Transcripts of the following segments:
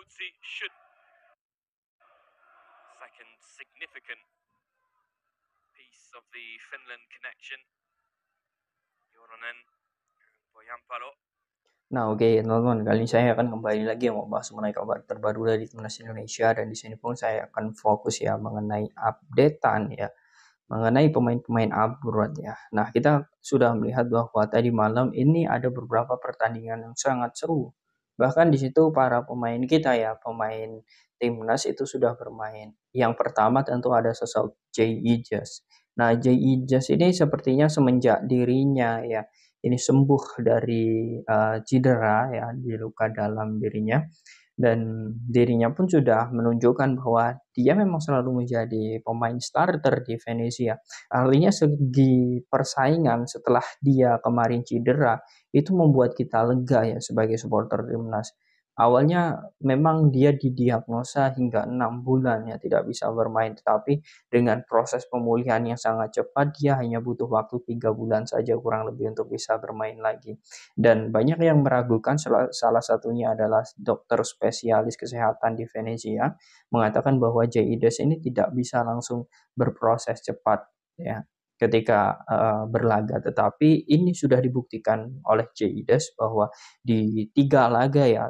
Struzzi should second significant piece of the Finland connection. Joronen, Poyampalo. Nah, oke, teman-teman, kali ini saya akan kembali lagi membahas mengenai kabar terbaru dari timnas Indonesia, dan di sini pun saya akan fokus ya mengenai updatean ya, mengenai pemain-pemain abroad ya. Nah, kita sudah melihat bahwa tadi malam ini ada beberapa pertandingan yang sangat seru. Bahkan di situ para pemain kita ya, pemain timnas itu sudah bermain. Yang pertama tentu ada sosok Jay Ijas. Nah, Jay Ijas ini sepertinya semenjak dirinya ya ini sembuh dari cedera ya, di luka dalam dirinya, dan dirinya pun sudah menunjukkan bahwa dia memang selalu menjadi pemain starter di Venezia. Artinya segi persaingan setelah dia kemarin cedera itu membuat kita lega ya sebagai supporter timnas. Awalnya memang dia didiagnosa hingga 6 bulan ya tidak bisa bermain, tetapi dengan proses pemulihan yang sangat cepat dia hanya butuh waktu 3 bulan saja kurang lebih untuk bisa bermain lagi. Dan banyak yang meragukan, salah satunya adalah dokter spesialis kesehatan di Venezia mengatakan bahwa Jaides ini tidak bisa langsung berproses cepat ya ketika berlaga, tetapi ini sudah dibuktikan oleh Jaides bahwa di 3 laga ya,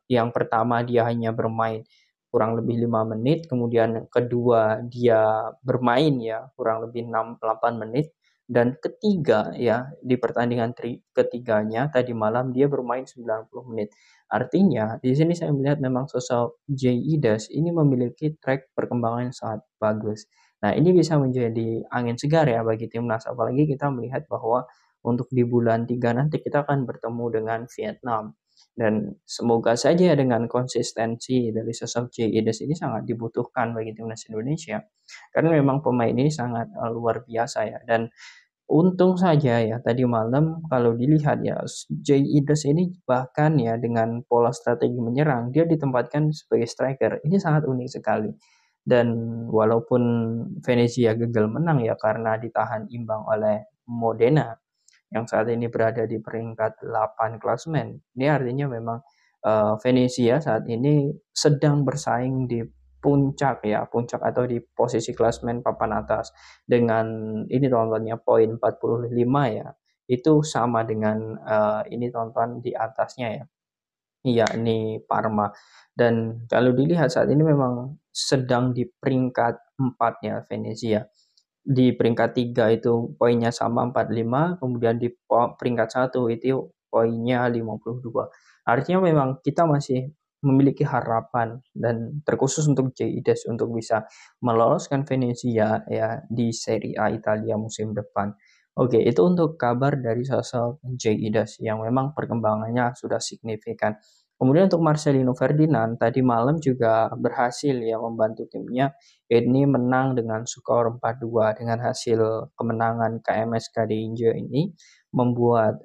yang pertama dia hanya bermain kurang lebih 5 menit, kemudian kedua dia bermain ya kurang lebih 6-8 menit, dan ketiga ya di pertandingan ketiganya tadi malam dia bermain 90 menit. Artinya di sini saya melihat memang sosok Jay Idas ini memiliki track perkembangan yang sangat bagus. Nah, ini bisa menjadi angin segar ya bagi timnas, apalagi kita melihat bahwa untuk di bulan 3 nanti kita akan bertemu dengan Vietnam. Dan semoga saja dengan konsistensi dari sosok Jay Idas ini sangat dibutuhkan bagi timnas Indonesia. Karena memang pemain ini sangat luar biasa ya. Dan untung saja ya tadi malam kalau dilihat ya, Jay Idas ini bahkan ya dengan pola strategi menyerang dia ditempatkan sebagai striker. Ini sangat unik sekali. Dan walaupun Venezia gagal menang ya karena ditahan imbang oleh Modena yang saat ini berada di peringkat 8 klasemen. Ini artinya memang Venezia saat ini sedang bersaing di puncak ya, puncak atau di posisi klasemen papan atas dengan ini tontonnya poin 45 ya. Itu sama dengan ini tonton di atasnya ya. Iya, ini Parma. Dan kalau dilihat saat ini memang sedang di peringkat 4 ya Venezia. Di peringkat 3 itu poinnya sama 45, kemudian di peringkat 1 itu poinnya 52. Artinya memang kita masih memiliki harapan dan terkhusus untuk JIDES untuk bisa meloloskan Venezia ya di Serie A Italia musim depan. Oke, itu untuk kabar dari sosok JIDES yang memang perkembangannya sudah signifikan. Kemudian untuk Marcelino Ferdinand tadi malam juga berhasil ya membantu timnya ini menang dengan skor 4-2. Dengan hasil kemenangan KMS Kadinje ini membuat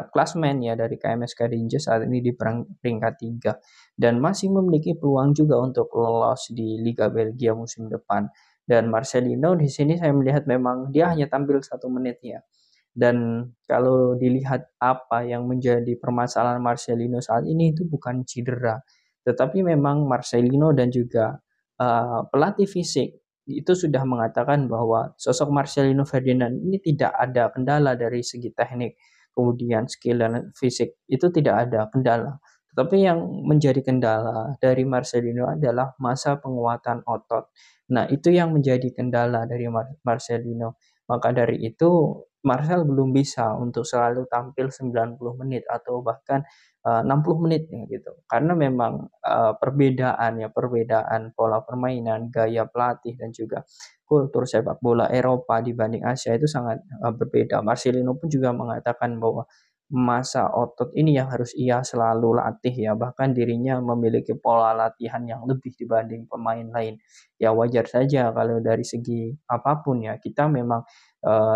klasmen ya dari KMS Kadinje saat ini di peringkat 3 dan masih memiliki peluang juga untuk lolos di Liga Belgia musim depan. Dan Marcelino di sini saya melihat memang dia hanya tampil 1 menit ya. Dan kalau dilihat apa yang menjadi permasalahan Marcelino saat ini itu bukan cedera, tetapi memang Marcelino dan juga pelatih fisik itu sudah mengatakan bahwa sosok Marcelino Ferdinand ini tidak ada kendala dari segi teknik, kemudian skill dan fisik itu tidak ada kendala. Tetapi yang menjadi kendala dari Marcelino adalah masa penguatan otot. Nah, itu yang menjadi kendala dari Marcelino. Maka dari itu Marcel belum bisa untuk selalu tampil 90 menit atau bahkan 60 menit ya gitu. Karena memang perbedaan pola permainan, gaya pelatih dan juga kultur sepak bola Eropa dibanding Asia itu sangat berbeda. Marcelino pun juga mengatakan bahwa masa otot ini yang harus ia selalu latih ya, bahkan dirinya memiliki pola latihan yang lebih dibanding pemain lain. Ya wajar saja kalau dari segi apapun ya, kita memang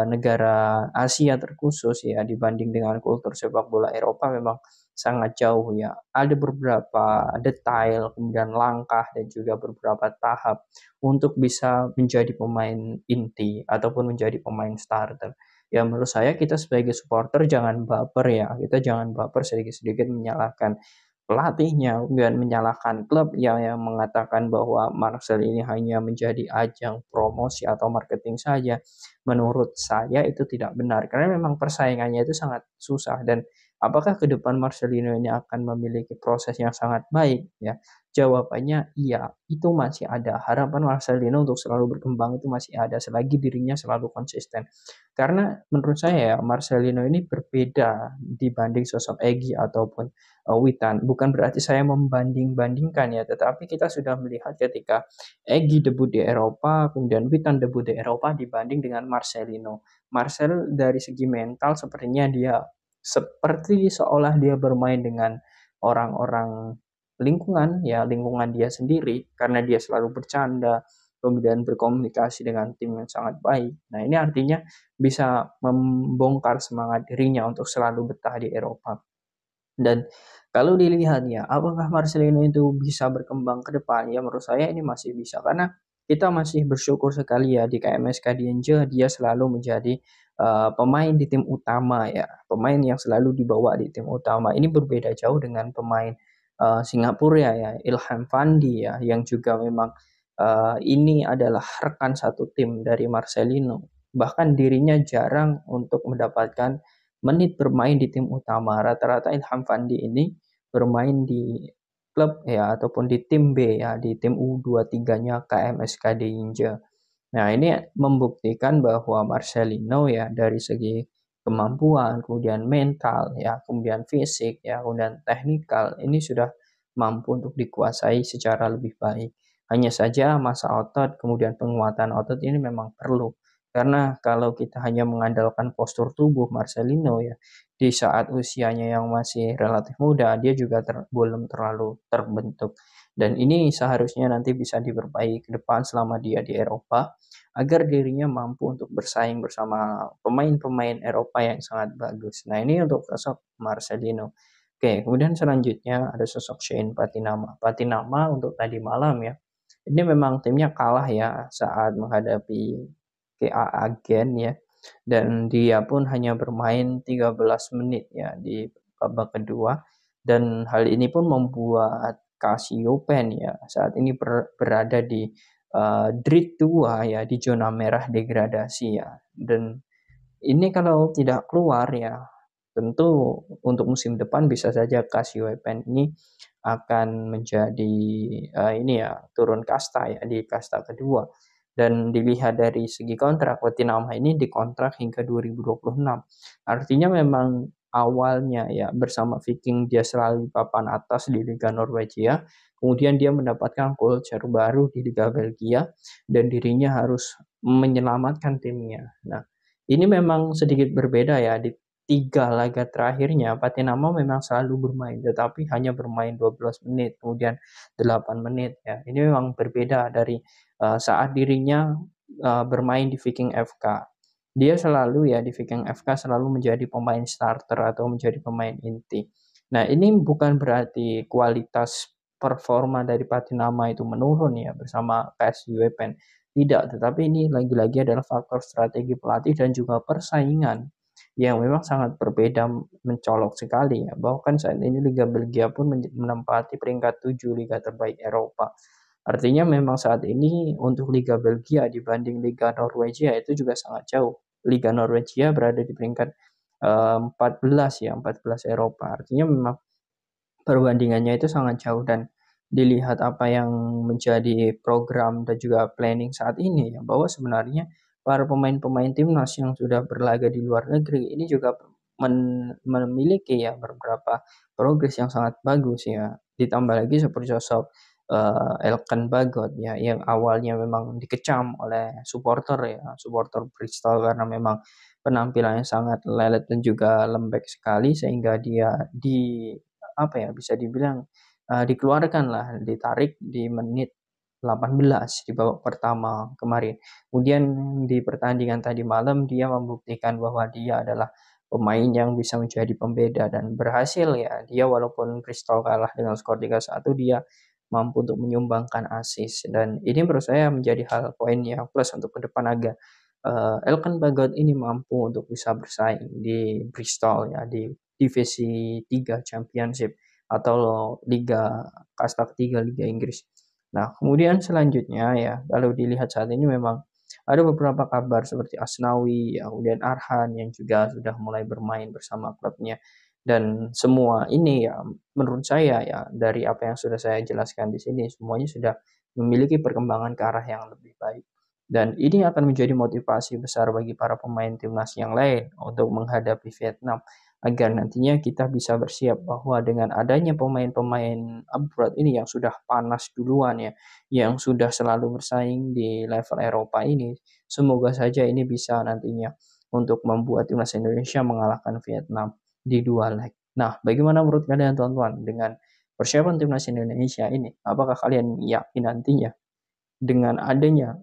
negara Asia terkhusus ya dibanding dengan kultur sepak bola Eropa memang sangat jauh ya. Ada beberapa detail, kemudian langkah dan juga beberapa tahap untuk bisa menjadi pemain inti ataupun menjadi pemain starter. Ya menurut saya kita sebagai supporter jangan baper ya. Kita jangan baper sedikit-sedikit menyalahkan pelatihnya, kemudian menyalahkan klub yang mengatakan bahwa Marcel ini hanya menjadi ajang promosi atau marketing saja. Menurut saya itu tidak benar karena memang persaingannya itu sangat susah dan apakah ke depan Marcelino ini akan memiliki proses yang sangat baik ya? Jawabannya iya, itu masih ada. Harapan Marcelino untuk selalu berkembang itu masih ada selagi dirinya selalu konsisten. Karena menurut saya ya, Marcelino ini berbeda dibanding sosok Egy ataupun Witan. Bukan berarti saya membanding-bandingkan ya, tetapi kita sudah melihat ketika Egy debut di Eropa, kemudian Witan debut di Eropa dibanding dengan Marcelino. Marcel dari segi mental sepertinya dia seperti seolah dia bermain dengan orang-orang lingkungan, ya lingkungan dia sendiri, karena dia selalu bercanda, kemudian berkomunikasi dengan tim yang sangat baik. Nah ini artinya bisa membongkar semangat dirinya untuk selalu betah di Eropa. Dan kalau dilihat ya, apakah Marcelino itu bisa berkembang ke depan? Ya menurut saya ini masih bisa karena kita masih bersyukur sekali ya di KMS Kadienje dia selalu menjadi pemain di tim utama ya, pemain yang selalu dibawa di tim utama. Ini berbeda jauh dengan pemain Singapura ya, Ilham Fandi ya, yang juga memang ini adalah rekan satu tim dari Marcelino. Bahkan dirinya jarang untuk mendapatkan menit bermain di tim utama. Rata-rata Ilham Fandi ini bermain di klub ya ataupun di tim B ya, di tim U23-nya KMSKD Inja. Nah, ini membuktikan bahwa Marcelino ya dari segi kemampuan, kemudian mental ya, kemudian fisik ya, kemudian teknikal ini sudah mampu untuk dikuasai secara lebih baik. Hanya saja masa otot, kemudian penguatan otot ini memang perlu. Karena kalau kita hanya mengandalkan postur tubuh Marcelino ya, di saat usianya yang masih relatif muda, dia juga belum terlalu terbentuk. Dan ini seharusnya nanti bisa diperbaiki ke depan selama dia di Eropa, agar dirinya mampu untuk bersaing bersama pemain-pemain Eropa yang sangat bagus. Nah, ini untuk sosok Marcelino. Oke, kemudian selanjutnya ada sosok Shane Patinama. Patinama untuk tadi malam ya, ini memang timnya kalah ya saat menghadapi KA Agen ya. Dan dia pun hanya bermain 13 menit ya di babak kedua. Dan hal ini pun membuat Cassiopen ya saat ini berada di Drit 2 ya di zona merah degradasi ya. Dan ini kalau tidak keluar ya tentu untuk musim depan bisa saja Cassiopen ini akan menjadi ini ya turun kasta ya di kasta kedua. Dan dilihat dari segi kontrak, Watinama ini dikontrak hingga 2026. Artinya memang awalnya ya bersama Viking dia selalu di papan atas di Liga Norwegia. Kemudian dia mendapatkan culture baru di Liga Belgia dan dirinya harus menyelamatkan timnya. Nah, ini memang sedikit berbeda ya di 3 laga terakhirnya Patinama memang selalu bermain tetapi hanya bermain 12 menit kemudian 8 menit ya. Ini memang berbeda dari saat dirinya bermain di Viking FK. Dia selalu ya di Viking FK selalu menjadi pemain starter atau menjadi pemain inti. Nah, ini bukan berarti kualitas performa dari Patinama itu menurun ya bersama KS Wepen. Tidak, tetapi ini lagi-lagi adalah faktor strategi pelatih dan juga persaingan yang memang sangat berbeda mencolok sekali ya. Bahkan saat ini Liga Belgia pun menempati peringkat 7 Liga terbaik Eropa. Artinya memang saat ini untuk Liga Belgia dibanding Liga Norwegia itu juga sangat jauh. Liga Norwegia berada di peringkat 14 ya, 14 Eropa. Artinya memang perbandingannya itu sangat jauh dan dilihat apa yang menjadi program dan juga planning saat ini ya bahwa sebenarnya para pemain-pemain timnas yang sudah berlaga di luar negeri ini juga memiliki ya beberapa progres yang sangat bagus ya. Ditambah lagi seperti sosok Elkan Bagot ya yang awalnya memang dikecam oleh supporter ya, supporter Bristol karena memang penampilannya sangat lelet dan juga lembek sekali sehingga dia apa ya bisa dibilang dikeluarkan lah, ditarik di menit 18 di babak pertama kemarin. Kemudian di pertandingan tadi malam dia membuktikan bahwa dia adalah pemain yang bisa menjadi pembeda dan berhasil ya. Dia walaupun Bristol kalah dengan skor 3-1 dia mampu untuk menyumbangkan assist dan ini menurut saya menjadi hal poin yang plus untuk ke depan agar Elkan Bagot ini mampu untuk bisa bersaing di Bristol ya di divisi 3 Championship atau Liga Kasta ketiga Liga Inggris. Nah, kemudian selanjutnya ya, kalau dilihat saat ini memang ada beberapa kabar seperti Asnawi, ya, kemudian Arhan yang juga sudah mulai bermain bersama klubnya. Dan semua ini ya menurut saya ya dari apa yang sudah saya jelaskan di sini semuanya sudah memiliki perkembangan ke arah yang lebih baik. Dan ini akan menjadi motivasi besar bagi para pemain timnas yang lain untuk menghadapi Vietnam agar nantinya kita bisa bersiap bahwa dengan adanya pemain-pemain abroad ini yang sudah panas duluan ya, yang sudah selalu bersaing di level Eropa ini, semoga saja ini bisa nantinya untuk membuat timnas Indonesia mengalahkan Vietnam di 2 leg. Nah, bagaimana menurut kalian teman-teman dengan persiapan timnas Indonesia ini? Apakah kalian yakin nantinya dengan adanya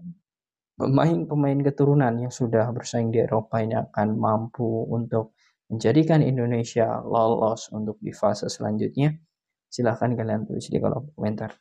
pemain-pemain keturunan yang sudah bersaing di Eropa ini akan mampu untuk menjadikan Indonesia lolos untuk di fase selanjutnya? Silahkan kalian tulis di kolom komentar.